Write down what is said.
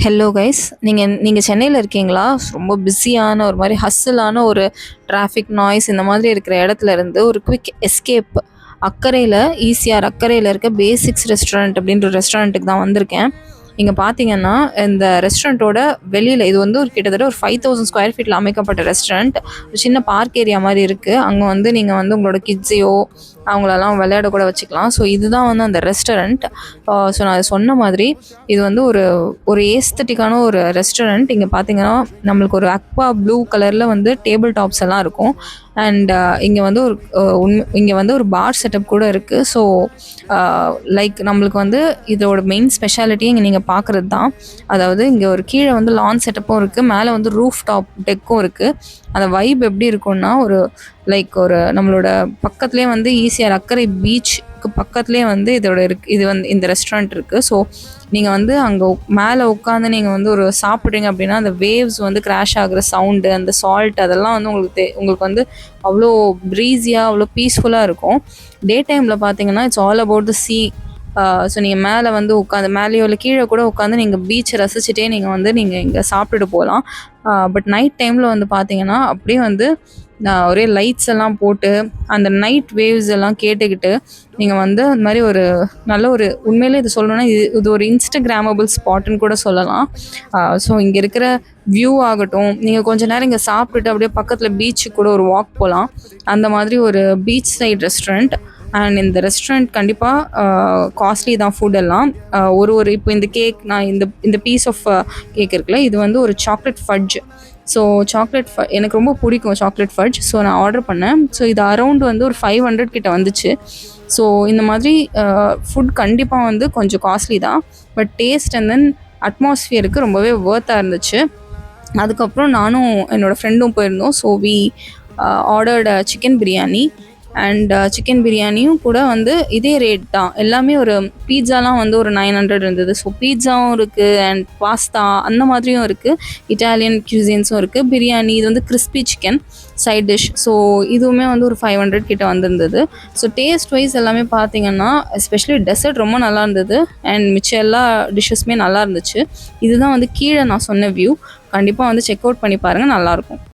Hello guys, நீங்கள் சென்னையில் இருக்கீங்களா? ரொம்ப பிஸியான ஒரு மாதிரி ஹஸ்ஸலான ஒரு டிராஃபிக் நாய்ஸ் இந்த மாதிரி இருக்கிற இடத்துல இருந்து ஒரு குவிக் எஸ்கேப் அக்கறையில், ஈசிஆர் அக்கறையில் இருக்க பேசிக்ஸ் ரெஸ்டாரண்ட் அப்படின்ற ரெஸ்டாரண்ட்டுக்கு தான் வந்திருக்கேன். இங்கே பார்த்தீங்கன்னா இந்த ரெஸ்டாரண்ட்டோட வெளியில் இது வந்து ஒரு கிட்டத்தட்ட ஒரு 5000 ஸ்கொயர் ஃபீட்டில் அமைக்கப்பட்ட ரெஸ்டாரண்ட். ஒரு சின்ன பார்க் ஏரியா மாதிரி இருக்குது. அங்கே வந்து நீங்கள் வந்து உங்களோட கிட்ஸையோ அவங்களெல்லாம் விளையாட கூட வச்சுக்கலாம். ஸோ இதுதான் வந்து அந்த ரெஸ்டாரண்ட். ஸோ நான் சொன்ன மாதிரி இது வந்து ஒரு ஒரு ஏஸ்தட்டிக்கான ஒரு ரெஸ்டாரண்ட். இங்கே பார்த்தீங்கன்னா நம்மளுக்கு ஒரு அக்வா ப்ளூ கலரில் வந்து டேபிள் டாப்ஸ் எல்லாம் இருக்கும். அண்ட் இங்கே வந்து ஒரு இங்கே வந்து ஒரு பார் செட்டப் கூட இருக்குது. ஸோ லைக் நம்மளுக்கு வந்து இதோட மெயின் ஸ்பெஷாலிட்டி இங்கே நீங்கள் பார்க்குறது தான். அதாவது இங்கே ஒரு கீழே வந்து லான் செட்டப்பும் இருக்குது, மேலே வந்து ரூஃப் டாப் டெக்கும் இருக்குது. அந்த வைப் எப்படி இருக்கும்னா ஒரு லைக் ஒரு நம்மளோட பக்கத்துலேயே வந்து ஈசிஆர் அக்கறை பீச்சுக்கு பக்கத்துலேயே வந்து இது வந்து இந்த ரெஸ்டாரண்ட் இருக்குது. ஸோ நீங்கள் வந்து அங்கே மேலே உட்காந்து நீங்கள் வந்து ஒரு சாப்பிட்றீங்க அப்படின்னா அந்த வேவ்ஸ் வந்து கிராஷ் ஆகுற சவுண்டு, அந்த சால்ட் அதெல்லாம் வந்து உங்களுக்கு வந்து அவ்வளோ ப்ரீஸியாக அவ்வளோ பீஸ்ஃபுல்லாக இருக்கும். டே டைமில் பார்த்தீங்கன்னா it's all about the sea. So நீங்கள் மேலே வந்து உட்காந்து மேலேயோ இல்லை கீழே கூட உட்காந்து நீங்கள் பீச்சை ரசிச்சுட்டே நீங்கள் இங்கே சாப்பிட்டுட்டு போகலாம். பட் நைட் டைமில் வந்து பார்த்தீங்கன்னா அப்படியே வந்து ஒரே லைட்ஸ் எல்லாம் போட்டு அந்த நைட் வேவ்ஸ் எல்லாம் கேட்டுக்கிட்டு நீங்கள் வந்து அந்த மாதிரி ஒரு நல்ல ஒரு உண்மையிலே இது சொல்லணும்னா இது ஒரு இன்ஸ்டாகிராமபிள் ஸ்பாட்டுன்னு கூட சொல்லலாம். ஸோ இங்கே இருக்கிற வியூ ஆகட்டும், நீங்கள் கொஞ்சம் நேரம் இங்கே சாப்பிட்டுட்டு அப்படியே பக்கத்தில் பீச்சுக்கு கூட ஒரு வாக் போகலாம். அந்த மாதிரி ஒரு பீச் சைட் ரெஸ்டாரண்ட். அண்ட் இந்த ரெஸ்டாரண்ட் கண்டிப்பாக காஸ்ட்லி தான் ஃபுட் எல்லாம். ஒரு இப்போ இந்த கேக் நான் இந்த பீஸ் ஆஃப் கேக் இருக்குல்ல, இது வந்து ஒரு சாக்லேட் ஃபட்ஜ். ஸோ எனக்கு ரொம்ப பிடிக்கும் சாக்லேட் ஃபட்ஜ். ஸோ நான் ஆர்டர் பண்ணேன். ஸோ இது அரௌண்ட் வந்து ஒரு 500 கிட்ட வந்துச்சு. ஸோ இந்த மாதிரி ஃபுட் கண்டிப்பாக வந்து கொஞ்சம் காஸ்ட்லி தான், பட் டேஸ்ட் அண்ட் தென் அட்மாஸ்ஃபியருக்கு ரொம்பவே ஒர்த்தாக இருந்துச்சு. அதுக்கப்புறம் நானும் என்னோடய ஃப்ரெண்டும் போயிருந்தோம். So we ordered chicken biryani. And chicken பிரியாணியும் கூட வந்து இதே ரேட் தான். எல்லாமே ஒரு பீட்சாலாம் வந்து ஒரு 900 இருந்தது. ஸோ பீட்சாவும் இருக்குது அண்ட் பாஸ்தா அந்த மாதிரியும் இருக்குது. இட்டாலியன் கியூசின்ஸும் இருக்குது. பிரியாணி இது வந்து crispy chicken side dish. So இதுவுமே வந்து ஒரு 500 கிட்ட வந்திருந்தது. ஸோ டேஸ்ட் வைஸ் எல்லாமே பார்த்தீங்கன்னா எஸ்பெஷலி டெசர்ட் ரொம்ப நல்லா இருந்தது. அண்ட் மிச்சம் எல்லா டிஷ்ஷஸுமே நல்லா இருந்துச்சு. இதுதான் வந்து கீழே நான் சொன்ன வியூ. கண்டிப்பாக வந்து செக் அவுட் பண்ணி பாருங்கள், நல்லாயிருக்கும்.